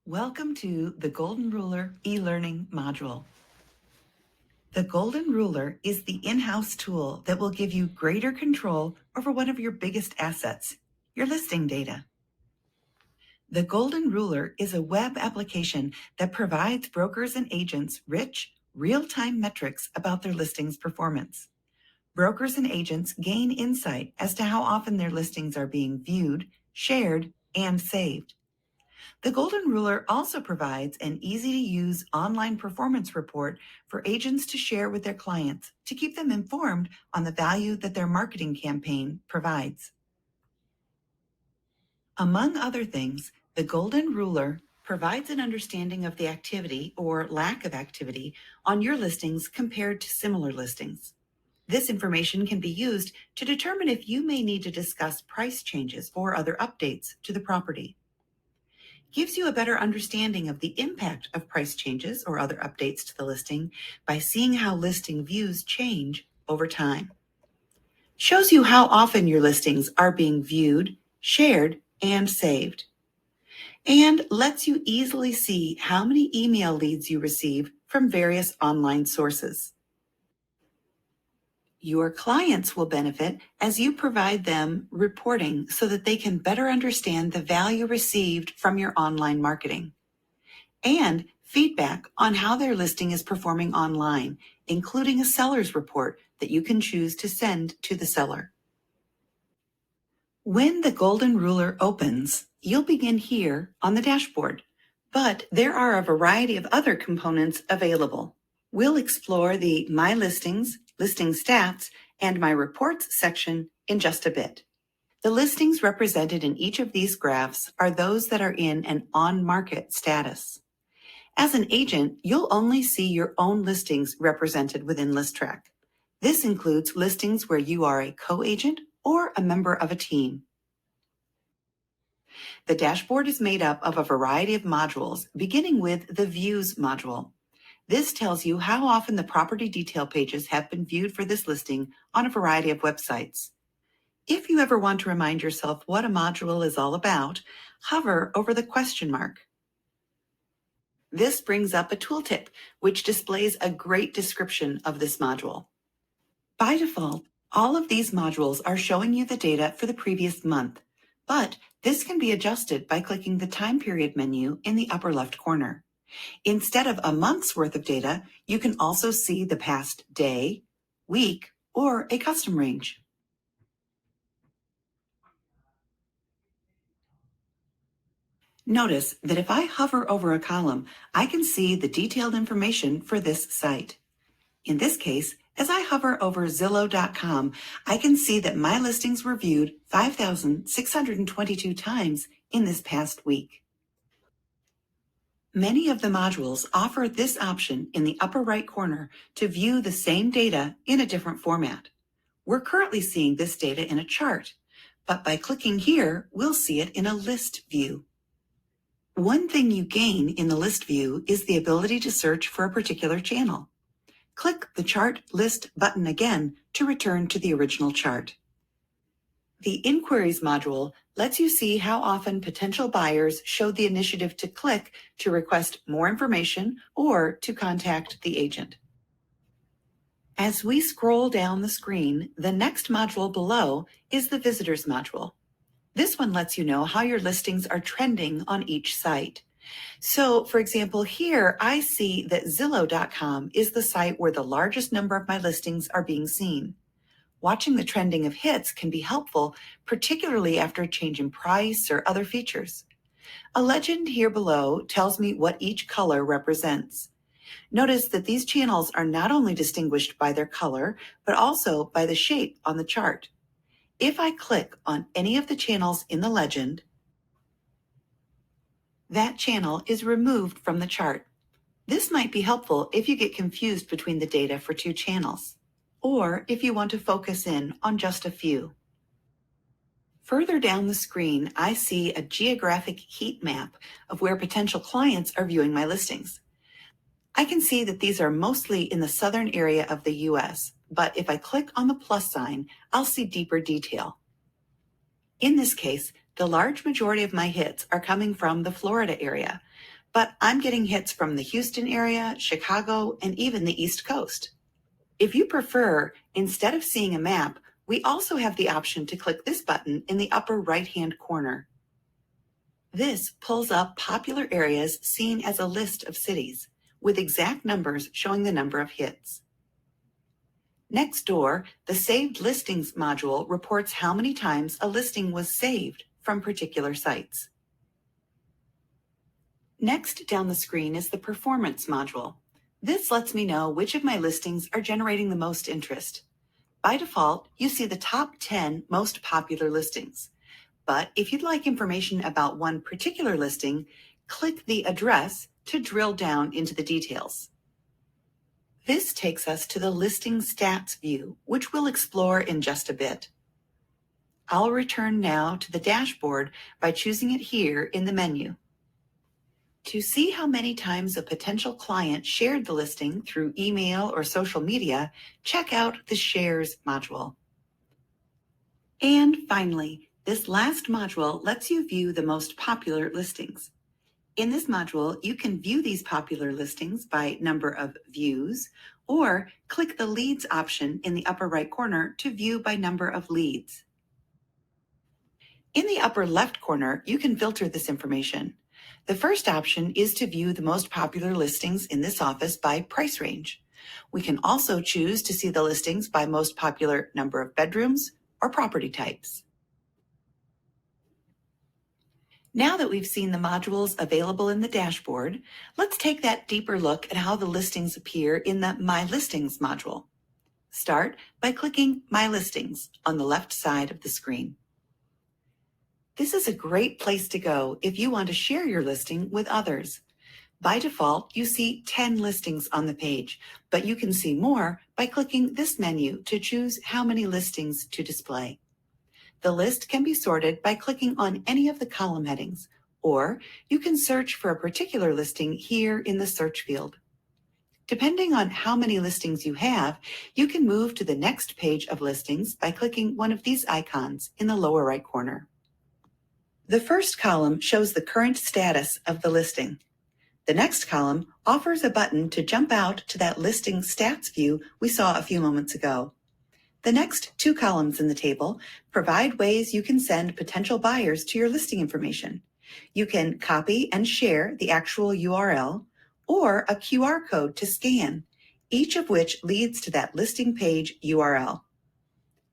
Welcome to the Golden Ruler e-learning module. The Golden Ruler is the in-house tool that will give you greater control over one of your biggest assets, your listing data. The Golden Ruler is a web application that provides brokers and agents rich, real-time metrics about their listings' performance. Brokers and agents gain insight as to how often their listings are being viewed, shared, and saved. The Golden Ruler also provides an easy-to-use online performance report for agents to share with their clients to keep them informed on the value that their marketing campaign provides. Among other things, the Golden Ruler provides an understanding of the activity or lack of activity on your listings compared to similar listings. This information can be used to determine if you may need to discuss price changes or other updates to the property. Gives you a better understanding of the impact of price changes or other updates to the listing by seeing how listing views change over time. Shows you how often your listings are being viewed, shared, and saved. And lets you easily see how many email leads you receive from various online sources. Your clients will benefit as you provide them reporting so that they can better understand the value received from your online marketing, and feedback on how their listing is performing online, including a seller's report that you can choose to send to the seller. When the Golden Ruler opens, you'll begin here on the dashboard, but there are a variety of other components available. We'll explore the My Listings, Listing Stats, and My Reports section in just a bit. The listings represented in each of these graphs are those that are in an on-market status. As an agent, you'll only see your own listings represented within ListTrack. This includes listings where you are a co-agent or a member of a team. The dashboard is made up of a variety of modules, beginning with the Views module. This tells you how often the property detail pages have been viewed for this listing on a variety of websites. If you ever want to remind yourself what a module is all about, hover over the question mark. This brings up a tooltip, which displays a great description of this module. By default, all of these modules are showing you the data for the previous month, but this can be adjusted by clicking the time period menu in the upper left corner. Instead of a month's worth of data, you can also see the past day, week, or a custom range. Notice that if I hover over a column, I can see the detailed information for this site. In this case, as I hover over Zillow.com, I can see that my listings were viewed 5,622 times in this past week. Many of the modules offer this option in the upper right corner to view the same data in a different format. We're currently seeing this data in a chart, but by clicking here, we'll see it in a list view. One thing you gain in the list view is the ability to search for a particular channel. Click the Chart List button again to return to the original chart. The Inquiries module lets you see how often potential buyers showed the initiative to click to request more information or to contact the agent. As we scroll down the screen, the next module below is the Visitors module. This one lets you know how your listings are trending on each site. So, for example, here I see that Zillow.com is the site where the largest number of my listings are being seen. Watching the trending of hits can be helpful, particularly after a change in price or other features. A legend here below tells me what each color represents. Notice that these channels are not only distinguished by their color, but also by the shape on the chart. If I click on any of the channels in the legend, that channel is removed from the chart. This might be helpful if you get confused between the data for two channels, or if you want to focus in on just a few. Further down the screen, I see a geographic heat map of where potential clients are viewing my listings. I can see that these are mostly in the southern area of the US, but if I click on the plus sign, I'll see deeper detail. In this case, the large majority of my hits are coming from the Florida area, but I'm getting hits from the Houston area, Chicago, and even the East Coast. If you prefer, instead of seeing a map, we also have the option to click this button in the upper right-hand corner. This pulls up popular areas seen as a list of cities, with exact numbers showing the number of hits. Next door, the Saved Listings module reports how many times a listing was saved from particular sites. Next down the screen is the Performance module. This lets me know which of my listings are generating the most interest. By default, you see the top 10 most popular listings. But if you'd like information about one particular listing, click the address to drill down into the details. This takes us to the Listing Stats view, which we'll explore in just a bit. I'll return now to the dashboard by choosing it here in the menu. To see how many times a potential client shared the listing through email or social media, check out the Shares module. And finally, this last module lets you view the most popular listings. In this module, you can view these popular listings by number of views, or click the Leads option in the upper right corner to view by number of leads. In the upper left corner, you can filter this information. The first option is to view the most popular listings in this office by price range. We can also choose to see the listings by most popular number of bedrooms or property types. Now that we've seen the modules available in the dashboard, let's take that deeper look at how the listings appear in the My Listings module. Start by clicking My Listings on the left side of the screen. This is a great place to go if you want to share your listing with others. By default, you see 10 listings on the page, but you can see more by clicking this menu to choose how many listings to display. The list can be sorted by clicking on any of the column headings, or you can search for a particular listing here in the search field. Depending on how many listings you have, you can move to the next page of listings by clicking one of these icons in the lower right corner. The first column shows the current status of the listing. The next column offers a button to jump out to that listing stats view we saw a few moments ago. The next two columns in the table provide ways you can send potential buyers to your listing information. You can copy and share the actual URL or a QR code to scan, each of which leads to that listing page URL.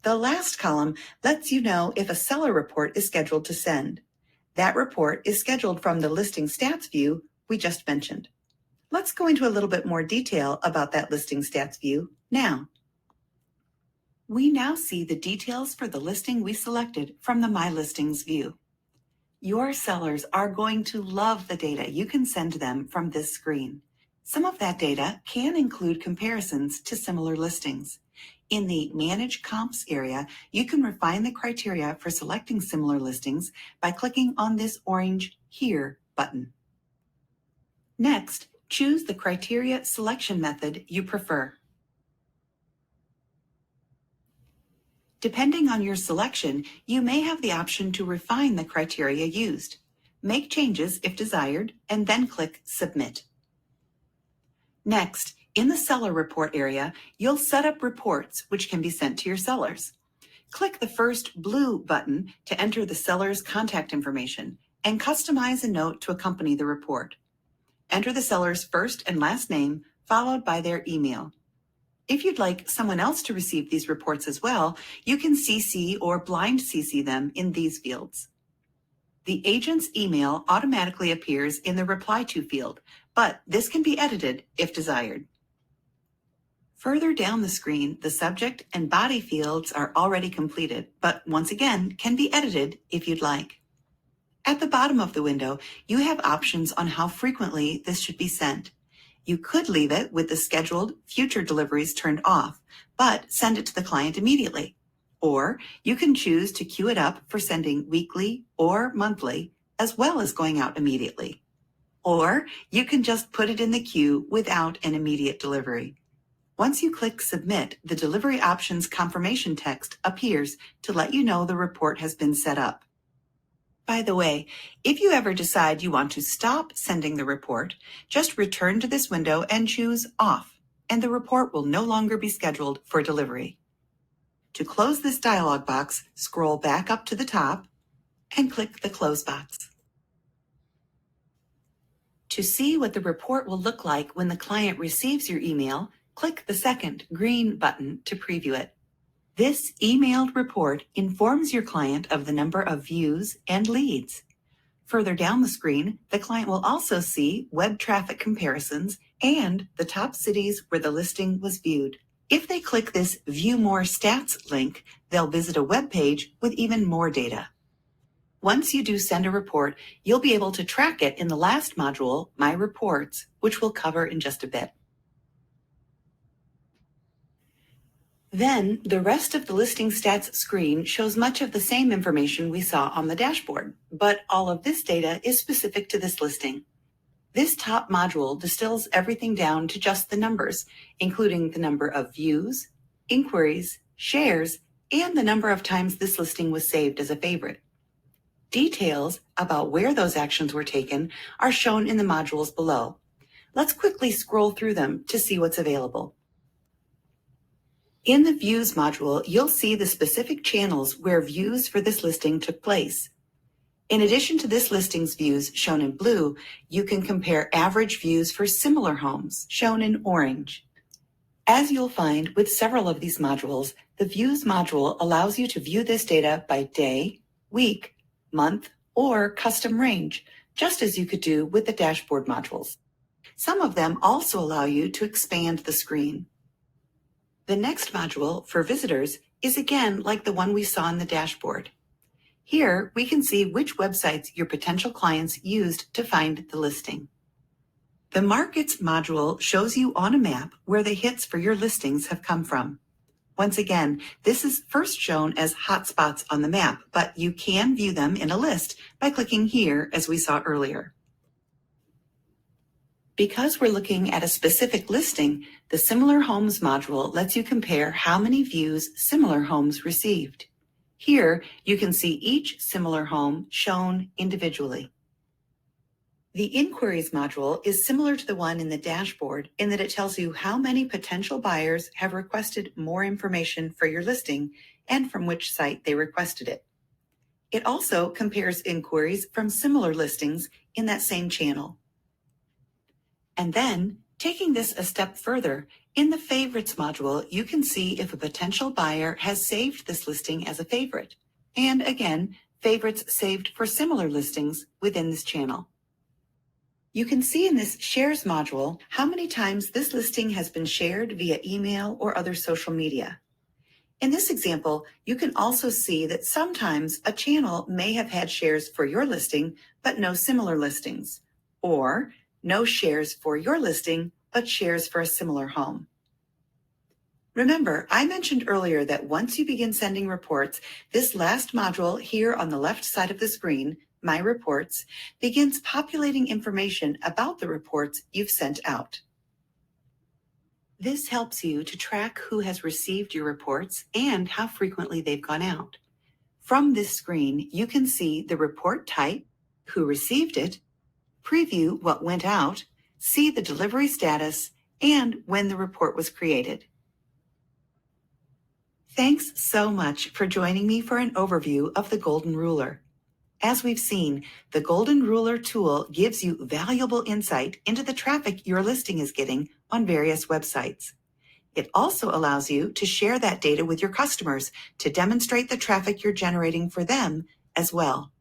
The last column lets you know if a seller report is scheduled to send. That report is scheduled from the listing stats view we just mentioned. Let's go into a little bit more detail about that listing stats view now. We now see the details for the listing we selected from the My Listings view. Your sellers are going to love the data you can send to them from this screen. Some of that data can include comparisons to similar listings. In the Manage Comps area, you can refine the criteria for selecting similar listings by clicking on this orange Here button. Next, choose the criteria selection method you prefer. Depending on your selection, you may have the option to refine the criteria used. Make changes if desired, and then click Submit. Next, in the Seller Report area, you'll set up reports which can be sent to your sellers. Click the first blue button to enter the seller's contact information and customize a note to accompany the report. Enter the seller's first and last name, followed by their email. If you'd like someone else to receive these reports as well, you can CC or blind CC them in these fields. The agent's email automatically appears in the Reply To field, but this can be edited if desired. Further down the screen, the subject and body fields are already completed, but once again can be edited if you'd like. At the bottom of the window, you have options on how frequently this should be sent. You could leave it with the scheduled future deliveries turned off, but send it to the client immediately. Or you can choose to queue it up for sending weekly or monthly, as well as going out immediately. Or you can just put it in the queue without an immediate delivery. Once you click Submit, the delivery options confirmation text appears to let you know the report has been set up. By the way, if you ever decide you want to stop sending the report, just return to this window and choose Off, and the report will no longer be scheduled for delivery. To close this dialog box, scroll back up to the top and click the Close box. To see what the report will look like when the client receives your email, click the second green button to preview it. This emailed report informs your client of the number of views and leads. Further down the screen, the client will also see web traffic comparisons and the top cities where the listing was viewed. If they click this View More Stats link, they'll visit a web page with even more data. Once you do send a report, you'll be able to track it in the last module, My Reports, which we'll cover in just a bit. Then, the rest of the listing stats screen shows much of the same information we saw on the dashboard, but all of this data is specific to this listing. This top module distills everything down to just the numbers, including the number of views, inquiries, shares, and the number of times this listing was saved as a favorite. Details about where those actions were taken are shown in the modules below. Let's quickly scroll through them to see what's available. In the Views module, you'll see the specific channels where views for this listing took place. In addition to this listing's views shown in blue, you can compare average views for similar homes shown in orange. As you'll find with several of these modules, the Views module allows you to view this data by day, week, month, or custom range, just as you could do with the dashboard modules. Some of them also allow you to expand the screen. The next module, for visitors, is again like the one we saw in the dashboard. Here, we can see which websites your potential clients used to find the listing. The Markets module shows you on a map where the hits for your listings have come from. Once again, this is first shown as hotspots on the map, but you can view them in a list by clicking here, as we saw earlier. Because we're looking at a specific listing, the Similar Homes module lets you compare how many views similar homes received. Here, you can see each similar home shown individually. The Inquiries module is similar to the one in the dashboard in that it tells you how many potential buyers have requested more information for your listing and from which site they requested it. It also compares inquiries from similar listings in that same channel. And then, taking this a step further, in the Favorites module, you can see if a potential buyer has saved this listing as a favorite. And again, favorites saved for similar listings within this channel. You can see in this Shares module how many times this listing has been shared via email or other social media. In this example, you can also see that sometimes a channel may have had shares for your listing, but no similar listings, or no shares for your listing, but shares for a similar home. Remember, I mentioned earlier that once you begin sending reports, this last module here on the left side of the screen, My Reports, begins populating information about the reports you've sent out. This helps you to track who has received your reports and how frequently they've gone out. From this screen, you can see the report type, who received it, preview what went out, see the delivery status, and when the report was created. Thanks so much for joining me for an overview of the Golden Ruler. As we've seen, the Golden Ruler tool gives you valuable insight into the traffic your listing is getting on various websites. It also allows you to share that data with your customers to demonstrate the traffic you're generating for them as well.